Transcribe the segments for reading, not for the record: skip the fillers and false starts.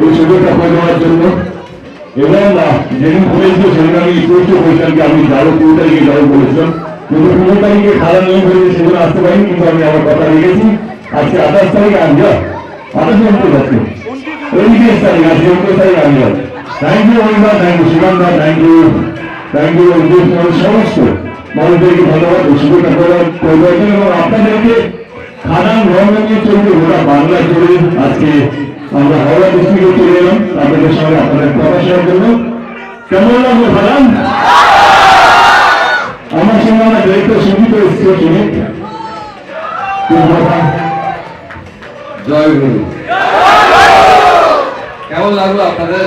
এই সুযোগটা করে দেওয়ার জন্য এবং যেদিন বলেছিল সেদিন আমি স্পষ্ট বলছিলাম যে আমি যাবো 2 তারিখে যাবো বলেছিলাম, কিন্তু 15 তারিখে খারাপ নিয়ম হয়েছে সেজন্য আসতে পারিনি, কিন্তু আমি আমার কথা রেখেছি। আজকে 28 তারিখে আমি যাবো, 28 যাচ্ছে 29 তারিখ, আজকে 29 তারিখে আমি যাবো। Thank you Anima, thank you Sugandha, thank you সমস্ত মানুষদেরকে ধন্যবাদ এই সুযোগটা করে এবং আপনাদেরকে খাদান রংরঙে চলবে গোটা বাংলা জুড়ে। আজকে আমরা হাওড়া ডিস্ট্রিক্টে চলে এলাম আপনাদের সঙ্গে আপনাদের কথা শোনার জন্য। কেমন লাগলো খাদান? আমার সঙ্গে আমরা ডিরেক্টর সুজিত এসেছিল, সুজিত জয় গুরু। কেমন লাগলো আপনাদের?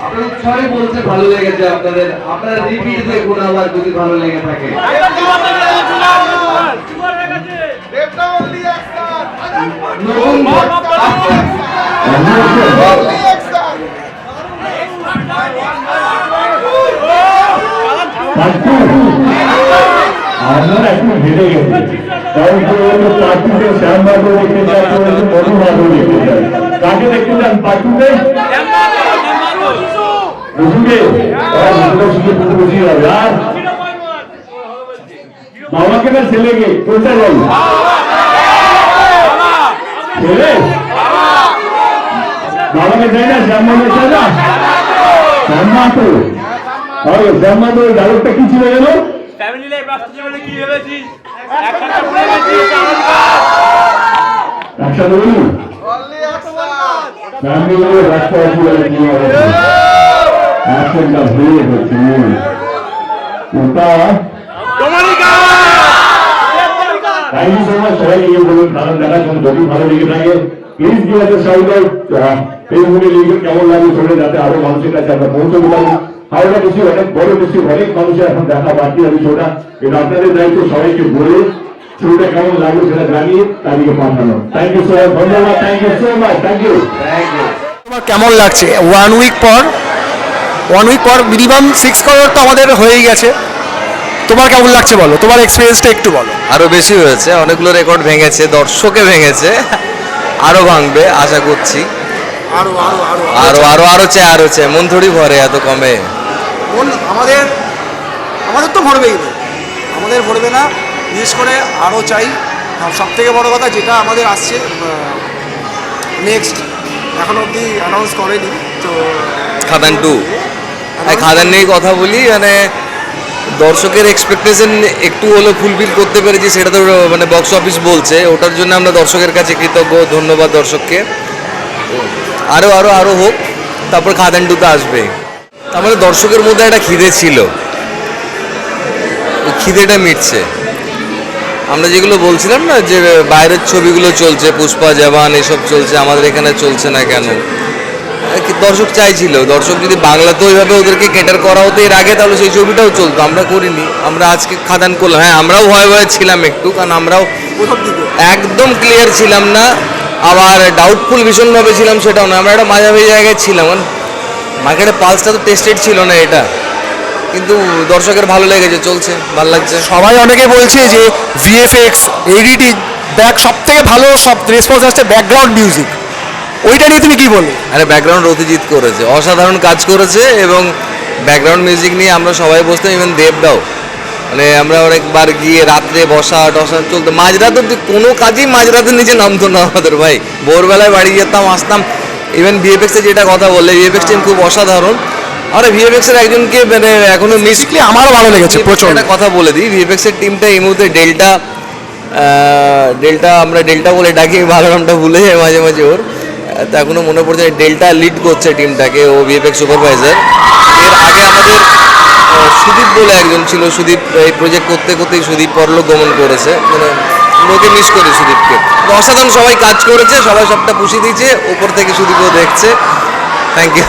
আপনার উৎসাহে বলছে ভালো লেগেছে আপনাদের, আপনারা রিপিট দেখুন আবার যদি ভালো লেগে থাকে। আপনারা একটু ভেবে গেছে, কারণ পার্টিতে শ্যামবাবু দেখতে চান, মধুবাবু দেখতে চান, কাকে দেখতে চান পার্টিতে? বাবাকে না ছেলেকে কোনটা বল? ছেলে বাবাকে চাই না, শ্যামবাবুকে চাই না? শ্যামবাবু শ্যামবাবু ডায়লগটা কি ছিল গেল? একসাথে বলুন, ফ্যামিলি রাস্তা কি হবে? অ্যাকশনটা ভুলে গেছি ওটা। থ্যাংক ইউ সো মাচ, সবাই গিয়ে বলুন কারণ দেখা যদি ভালো লেগে থাকে প্লিজ গিয়ে আছে সবাই ফেসবুকে লিখবেন কেমন লাগে শোনে, যাতে আরো মানুষের কাছে আমরা পৌঁছতে পারি। হাওড়া বেশি অনেক বড় বেশি অনেক মানুষের এখন দেখা বাকি আছে শোটা, এটা আপনাদের দায়িত্ব সবাইকে বলে ছবিটা কেমন লাগলো সেটা জানিয়ে তাদেরকে পাঠানো। থ্যাংক ইউ সো মাচ, ধন্যবাদ, thank you so much, thank you. তোমার কেমন লাগছে 1 উইক পর মিনিমাম 6 করোড় তো আমাদের হয়েই গেছে, তোমার কেমন লাগছে বলো, তোমার এক্সপিরিয়েন্সটা একটু বলো। আরো বেশি হয়েছে, অনেকগুলো রেকর্ড ভেঙেছে, দর্শকে ভেঙেছে, আরো ভাঙবে আশা করছি, আরো আরো আরো আরো আরো আরো চাই, আরো চাই, মন থোড়ি ভরে এত কমে। মন আমাদের তো ভরবেই না, আমাদের ভরবে না, বিশেষ করে আরও চাই। সব থেকে বড় কথা যেটা আমাদের আসছে নেক্সট, এখন অবধি অ্যানাউন্স করেনি তো, খাদান 2। খাদান নিয়ে কথা বলি, মানে দর্শকের এক্সপেকটেশন একটু হলেও ফুলফিল করতে পেরেছি, সেটা তো মানে বক্স অফিস বলছে, ওটার জন্য আমরা দর্শকের কাছে কৃতজ্ঞ, ধন্যবাদ দর্শককে। আরও আরও আরও হোক, তারপর খাদান 2 তো আসবে। তারপরে দর্শকের মধ্যে একটা খিদে ছিল, ওই খিদেটা মিটছে। আমরা যেগুলো বলছিলাম না যে বাইরের ছবিগুলো চলছে, পুষ্পা, জওয়ান এসব চলছে, আমাদের এখানে চলছে না কেন, দর্শক চাইছিল, দর্শক যদি বাংলাতে ওইভাবে ওদেরকে ক্যাটার করা হতো এর আগে, তাহলে সেই ছবিটাও চলতো, আমরা করিনি, আমরা আজকে খাদান করলাম। হ্যাঁ আমরাও ভয়ে ছিলাম একটু, কারণ আমরাও একদম ক্লিয়ার ছিলাম না, আবার ডাউটফুল ভীষণভাবে ছিলাম সেটাও না, আমরা একটা মাঝামাঝি জায়গায় ছিলাম, কারণ মার্কেটে পালসটা তো টেস্টেড ছিল না এটা, কিন্তু দর্শকের ভালো লেগেছে, চলছে, ভালো লাগছে। সবাই অনেকে বলছে যে ভিএফএক্স এডিটিং ব্যাক সব থেকে ভালো, সব রেসপন্স আসছে ব্যাকগ্রাউন্ড মিউজিক, ওইটা নিয়ে তুমি কি বলবে? আরে ব্যাকগ্রাউন্ড অতিজিৎ করেছে, অসাধারণ কাজ করেছে, এবং ব্যাকগ্রাউন্ড মিউজিক নিয়ে আমরা সবাই বসতাম, ইভেন দেবদাও, মানে আমরা অনেকবার গিয়ে রাত্রে বসা টসা চলতো, মাঝরাত অব্দি কোনো কাজেই মাঝরাতের নিচে নামতো না আমাদের ভাই, ভোরবেলায় বাড়ি যেতাম আসতাম। ইভেন ভিএফএক্সের যেটা কথা বললে, ভিএফএক্স টিম খুব অসাধারণ, আমরা ভিএফএক্সের একজনকে মানে এখনো মিস, আমারও ভালো লেগেছে প্রচুর। একটা কথা বলে দিই, ভিএফএক্সের টিমটা এই মুহূর্তে ডেল্টা আমরা ডেল্টা বলে ডাকি, ভালো নামটা ভুলে যাই মাঝে মাঝে ওর, তো এখনো মনে পড়ছে ডেল্টা লিড করছে টিমটাকে, ও ভিএফএক্স সুপারভাইজার। এর আগে আমাদের সুদীপ বলে একজন ছিল, সুদীপ এই প্রজেক্ট করতে করতেই সুদীপ পরলোক গমন করেছে, মানে লোকে মিস করে সুদীপকে। অসাধারণ সবাই কাজ করেছে, সবাই সবটা পুষিয়ে দিয়েছে, ওপর থেকে সুদীপও দেখছে। Thank you.